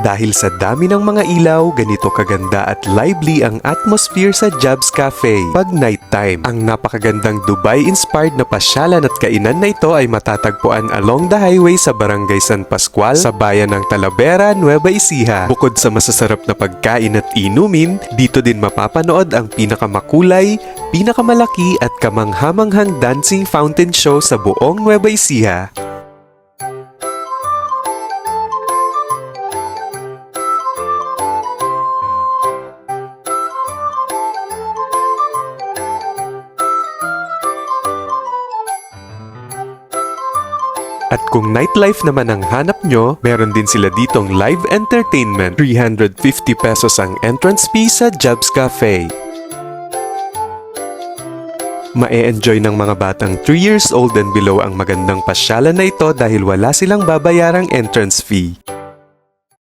Dahil sa dami ng mga ilaw, ganito kaganda at lively ang atmosphere sa Jobs Cafe pag nighttime. Ang napakagandang Dubai-inspired na pasyalan at kainan na ito ay matatagpuan along the highway sa Barangay San Pascual sa bayan ng Talavera, Nueva Ecija. Bukod sa masasarap na pagkain at inumin, dito din mapapanood ang pinakamakulay, pinakamalaki at kamanghamanghang dancing fountain show sa buong Nueva Ecija. At kung nightlife naman ang hanap nyo, meron din sila ditong live entertainment. 350 pesos ang entrance fee sa Jobs Cafe. Mae-enjoy ng mga batang 3 years old and below ang magandang pasyalan na ito dahil wala silang babayarang entrance fee.